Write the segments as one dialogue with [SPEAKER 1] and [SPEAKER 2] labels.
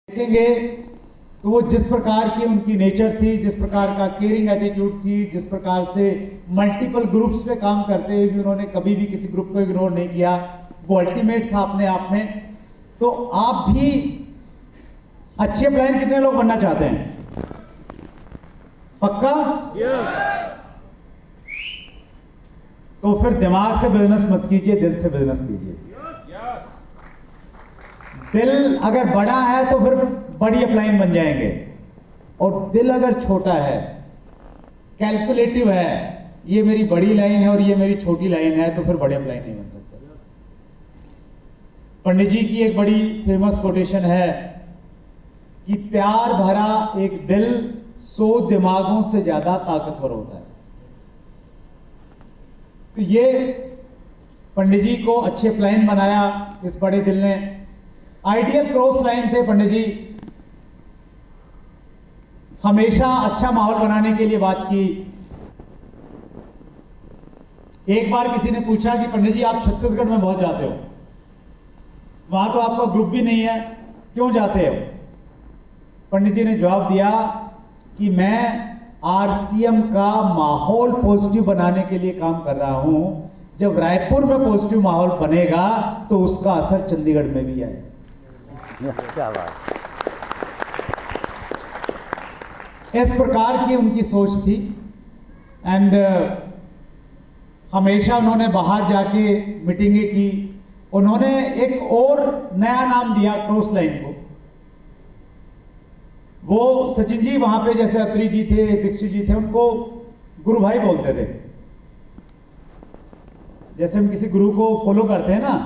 [SPEAKER 1] देखेंगे तो वो जिस प्रकार की उनकी नेचर थी, जिस प्रकार का केयरिंग एटीट्यूड थी, जिस प्रकार से मल्टीपल ग्रुप्स पे काम करते हुए भी उन्होंने कभी भी किसी ग्रुप को इग्नोर नहीं किया, वो अल्टीमेट था अपने आप में। तो आप भी अच्छे अपलाइन कितने लोग बनना चाहते हैं? पक्का? तो फिर दिमाग से बिजनेस मत कीजिए, दिल से बिजनेस कीजिए। दिल अगर बड़ा है तो फिर बड़ी अपलाइन बन जाएंगे, और दिल अगर छोटा है, कैलकुलेटिव है, ये मेरी बड़ी लाइन है और ये मेरी छोटी लाइन है, तो फिर बड़े अपलाइन नहीं बन सकते। पंडित जी की एक बड़ी फेमस कोटेशन है कि प्यार भरा एक दिल 100 दिमागों से ज्यादा ताकतवर होता है। तो ये पंडित जी को अच्छे अपलाइन बनाया इस बड़े दिल ने। आइडियल क्रॉस लाइन थे पंडित जी, हमेशा अच्छा माहौल बनाने के लिए बात की। एक बार किसी ने पूछा कि पंडित जी आप छत्तीसगढ़ में बहुत जाते हो, वहां तो आपका ग्रुप भी नहीं है, क्यों जाते हो? पंडित जी ने जवाब दिया कि मैं आरसीएम का माहौल पॉजिटिव बनाने के लिए काम कर रहा हूं। जब रायपुर में पॉजिटिव माहौल बनेगा तो उसका असर चंडीगढ़ में भी आएगा।
[SPEAKER 2] क्या बात।
[SPEAKER 1] इस प्रकार की उनकी सोच थी। एंड हमेशा उन्होंने बाहर जाके मीटिंगें की। उन्होंने एक और नया नाम दिया क्रॉस लाइन को। वो सचिन जी वहां पे जैसे अत्री जी थे, दीक्षित जी थे, उनको गुरु भाई बोलते थे। जैसे हम किसी गुरु को फॉलो करते हैं ना,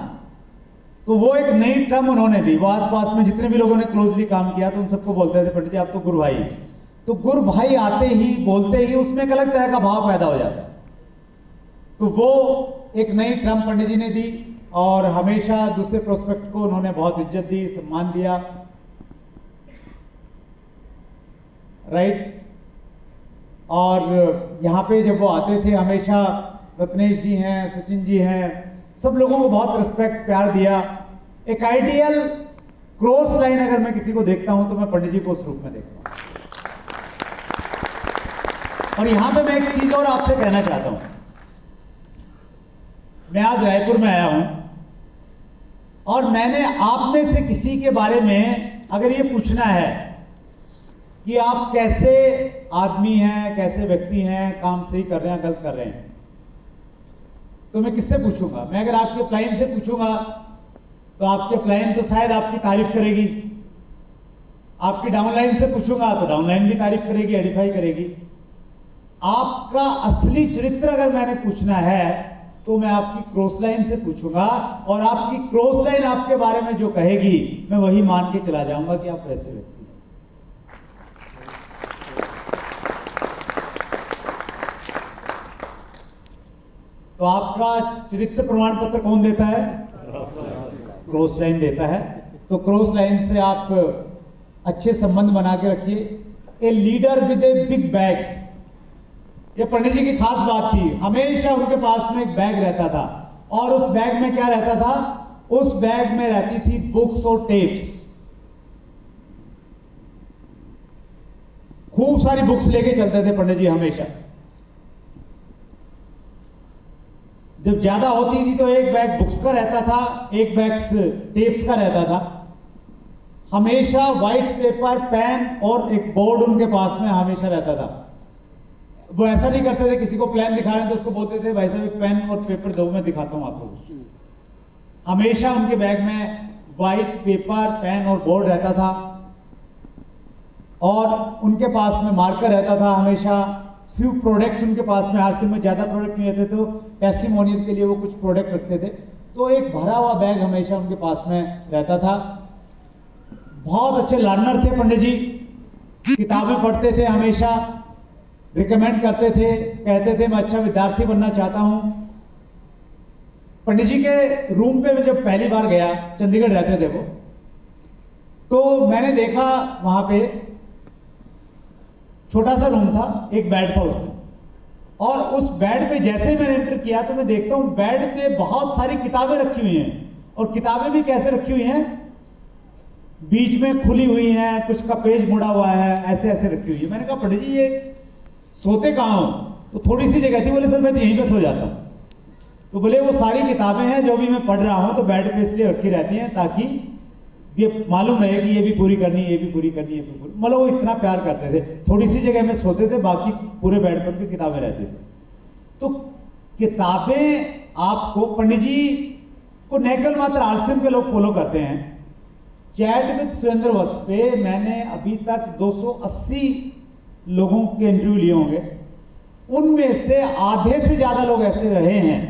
[SPEAKER 1] तो वो एक नई टर्म उन्होंने दी। वो आसपास में जितने भी लोगों ने क्लोजली काम किया तो उन सबको बोलते थे पंडित जी आप तो गुरु भाई। तो गुरु भाई आते ही, बोलते ही उसमें एक अलग तरह का भाव पैदा हो जाता है। तो वो एक नई टर्म पंडित जी ने दी, और हमेशा दूसरे प्रोस्पेक्ट को उन्होंने बहुत इज्जत दी, सम्मान दिया। राइट। और यहाँ पे जब वो आते थे, हमेशा रत्नेश जी हैं, सचिन जी हैं, सब लोगों को बहुत रिस्पेक्ट, प्यार दिया। एक आइडियल क्रॉस लाइन अगर मैं किसी को देखता हूं तो मैं पंडित जी को उस रूप में देखता हूं। और यहां पे मैं एक चीज और आपसे कहना चाहता हूं। मैं आज रायपुर में आया हूं, और मैंने आप में से किसी के बारे में अगर ये पूछना है कि आप कैसे आदमी हैं, कैसे व्यक्ति हैं, काम सही कर रहे हैं, गलत कर रहे हैं, तो मैं किससे पूछूंगा? मैं अगर आपके अपलाइन से पूछूंगा तो आपके अपलाइन तो शायद आपकी तारीफ करेगी। आपकी डाउनलाइन से पूछूंगा तो डाउनलाइन भी तारीफ करेगी, एडिफाई करेगी। आपका असली चरित्र अगर मैंने पूछना है तो मैं आपकी क्रॉस लाइन से पूछूंगा, और आपकी क्रॉस लाइन आपके बारे में जो कहेगी मैं वही मान के चला जाऊंगा कि आप वैसे व्यक्ति हैं। तो आपका चरित्र प्रमाण पत्र कौन देता है? क्रॉस लाइन देता है। तो क्रॉस लाइन से आप अच्छे संबंध बना के रखिए। A leader with a big bag, ये पंडित जी की खास बात थी। हमेशा उनके पास में एक बैग रहता था, और उस बैग में क्या रहता था? उस बैग में रहती थी बुक्स और टेप्स। खूब सारी बुक्स लेके चलते थे पंडित जी हमेशा। जब ज्यादा होती थी तो एक बैग बुक्स का रहता था, एक बैग टेप्स का रहता था। हमेशा व्हाइट पेपर, पेन और एक बोर्ड उनके पास में हमेशा रहता था। वो ऐसा नहीं करते थे किसी को प्लान दिखा रहे हैं तो उसको बोलते थे भाई साहब एक पेन और पेपर दो, मैं दिखाता हूं आपको। हमेशा उनके बैग में व्हाइट पेपर, पेन और बोर्ड रहता था, और उनके पास में मार्कर रहता था हमेशा। फ्यू प्रोडक्ट्स उनके पास में, आरसी में ज्यादा प्रोडक्ट नहीं रहते तो टेस्टिमोनियल के लिए वो कुछ प्रोडक्ट रखते थे। तो एक भरा हुआ बैग हमेशा उनके पास में रहता था। बहुत अच्छे लर्नर थे पंडित जी, किताबें पढ़ते थे, हमेशा रिकमेंड करते थे, कहते थे मैं अच्छा विद्यार्थी बनना चाहता हूं। पंडित जी के रूम पे मैं जब पहली बार गया, चंडीगढ़ रहते थे वो, तो मैंने देखा वहां पे छोटा सा रूम था, एक बेड था उसमें, और उस बेड पे जैसे मैंने एंटर किया तो मैं देखता हूं बेड पे बहुत सारी किताबें रखी हुई हैं। और किताबें भी कैसे रखी हुई हैं? बीच में खुली हुई हैं, कुछ का पेज मुड़ा हुआ है, ऐसे ऐसे रखी हुई है। मैंने कहा पंडित जी ये सोते कहाँ हो? तो थोड़ी सी जगह थी। बोले सर मैं तो यहीं पे सो जाता हूँ। तो बोले वो सारी किताबें हैं जो भी मैं पढ़ रहा हूँ तो बेड पे इसलिए रखी रहती हैं ताकि ये मालूम रहे कि ये भी पूरी करनी, ये भी पूरी करनी, ये भी पूरी। मतलब वो इतना प्यार करते थे। थोड़ी सी जगह में सोते थे, बाकी पूरे बेड पर उनकी किताबें रहती थी। तो किताबें आपको, पंडित जी को न केवल मात्र आरसीएम के लोग फॉलो करते हैं, चैट विद सुरेंद्र वत्स पे मैंने अभी तक 280 लोगों के इंटरव्यू लिए होंगे। उनमें से आधे से ज्यादा लोग ऐसे रहे हैं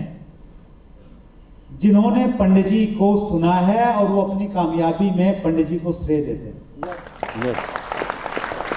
[SPEAKER 1] जिन्होंने पंडित जी को सुना है और वो अपनी कामयाबी में पंडित जी को श्रेय देते हैं।
[SPEAKER 2] यस।